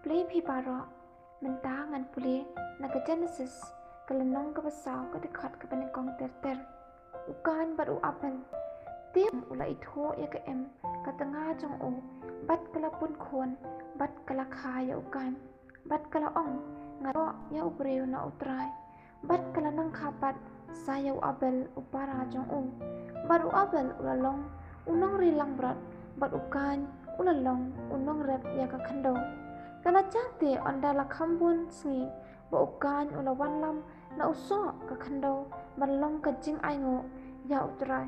play pi baro mentangan puli naga Genesis kelenong ke besau ke dekat ke penekong ter ukan baru apel tim ula itu ya ke em ke tengah jong u bat kelapun kon bat kelakha ya ukan bat kala ong ngato ya ubreu na utrai bat kala nang khapat saya abel upara jong u baru abel ulalong unong rilang berat bat ukan ulalong unong rep ya ke kendo kana jate ondala khambun sngi ba ukan ulawan lam na usok ke kendo balong ke jing aingo ya utrai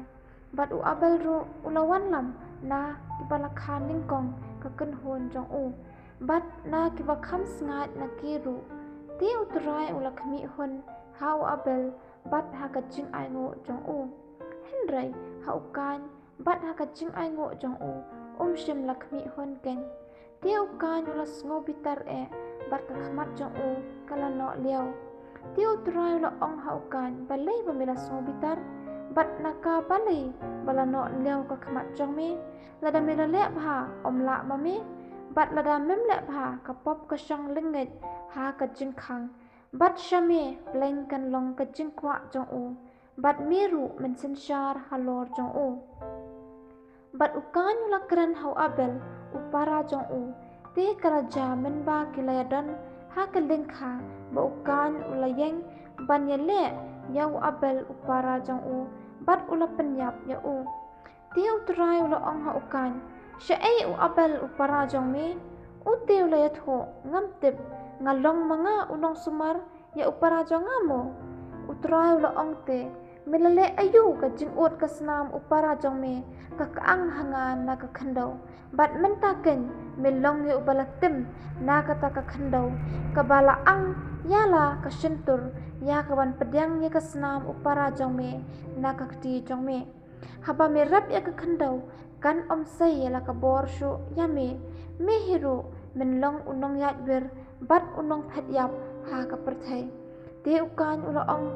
bat u abel ru ulawan lam na kibala khaning kong ke kenhon jong u bat na kiba kham sngat na kiru ti utrai ula khmi hon hau abel bat ha ka jing aingo jong u henrai hau kan bat ha ka jing aingo jong u shim lakmi hon ken ti ukan ula sngo bitar bat ka khmat jong u kala no liao ti utrai ula ong hau kan balai pamela sngo bitar bat naka balai bala no liao ka khmat jong me lada mela le bha omla ma me bat lada mem le bha ka pop ka shang linget ha ka jing khang bat shame bleng kan long ka jing kwa jong u bat miru men sin shar halor jong u bat ukan ula kran hau abel upara jong u te karaja men ba kilayadan ha ka lengkha ba ukan ula yeng ban ye le yau abel upara jong u bat ula penyap ya u te utrai ula ong ha ukan sha u abel upara jong me u te ula ya tho ngam tip ngalong manga unong sumar ya upara jong amo utrai ula ong te milale ayu ka jingot ka snam upara jong me ka kaang hangan na ka khandau bat mentaken milong ya ubala tim na ka ta ka khandau ka bala ang yala ka shentur ya ka ban pedyang ya ka snam upara jong me na ka kti jong me haba me rap ya ka khandau kan om sai ya la ka bor shu ya me hiru minlong unong ya ber bat unong phet yap ha ka perthai te ukan ula ong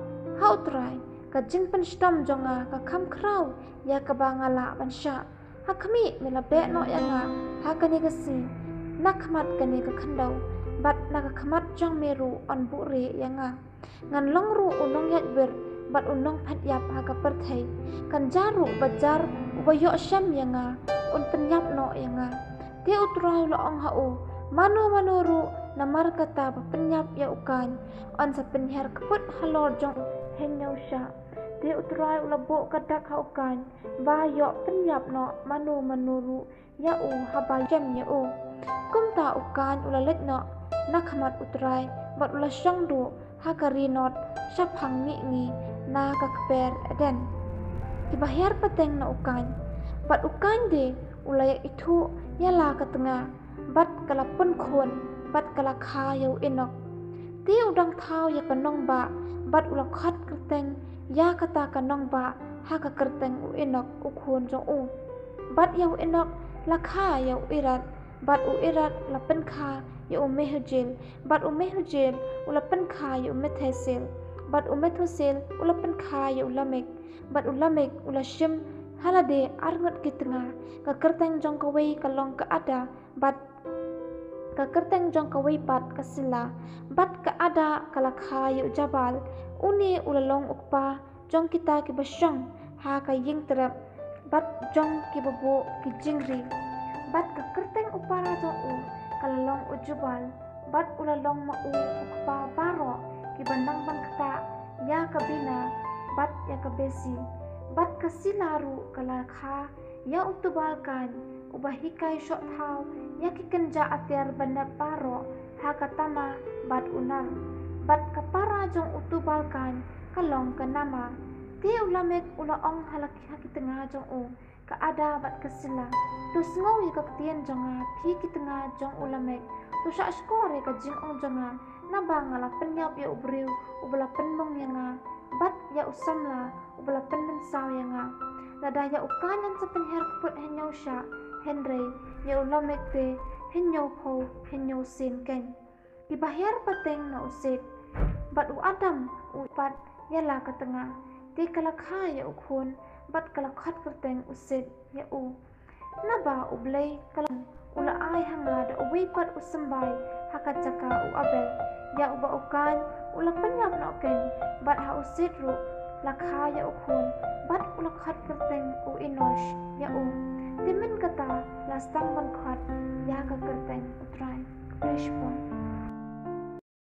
hau trai ka jing pen stom jonga ka kham krau ya ka bangala ban sha ha khami mela be no ya nga ha ka ni ka si nakmat ka ni ka khandau bat na ka khamat jong meru on bu re ya nga ngan long ru unong ya ber bat unong phat yap ha ka perthai kan jaru bajar ubayo sham ya nga un penyap no ya nga te utrai lo ong ha u manu ru namar kata penyap ya ukan on sa penher kaput halor jong henyau sha te utrai ula bo kadak ha ukan ba yo penyap no manu ru ya u haba jam ya u kumta ukan ula let no nakhamat utrai bat ula shong du ha kari not shaphang ni na ka kper den kibahir pateng na ukan bat ukan de ula ya itu ya la ka tengah bat kala pun khon bat kala kha yau inok ti udang thau ya kanong ba bat ula khat kerteng ya kata kanong ba ha ka kerteng u inok u khon jong u bat yau inok la kha yau irat bat u irat la pen kha ya u mehujil bat u mehujil ula pen kha ya u methesil bat u methesil ula pen kha ya u lamek bat u lamek ula shim halade arngot kitnga ka kerteng jong ka wei ka long ka ada bat ka kerteng jong ka wei pat ka sila bat ka ada kala kha yu jabal uni ulalong ukpa jong kita ki basyong ha ka ying terap bat jong ki babo ki jingri bat ka kerteng upara jong u kala long ujubal bat ulalong ma u ukpa baro ki bandang bang kata ya ka bina bat ya ka besi bat ka silaru kala kha ya utubalkan ubahikai shot thau ya ki kenja atiar banda paro ha katama bat unar bat kapara jong utubalkan kalong kanama ti ulamek ula ong halaki haki tengah jong u ka ada bat kasila tu sngong ya ka ktien jonga phi ki tengah jong ulamek tu sha skore ka jing ong jonga na bangala penyap ya ubriu ubala penmong ya nga bat ya usamla ubala penmen saw ya nga lada ya ukanan sa penher kaput henyau sha henry ya ulamek te henyau pho henyau sin ken di bahir pateng na usik bat u adam u pat ya la ka tengah ti kala kha ya ukhun bat kala khat kerteng usit ya u naba ublay kalang ula ay hanga da uwi pat usambai hakat jaka u Abel, ya uba ukan ulak penyap noken, bat ha usit ru, lakha ya ukun, bat ulak khat kerteng u Enosh, ya u. Timen kata lastang ban khat, ya ka kerteng utrai, Krishpon.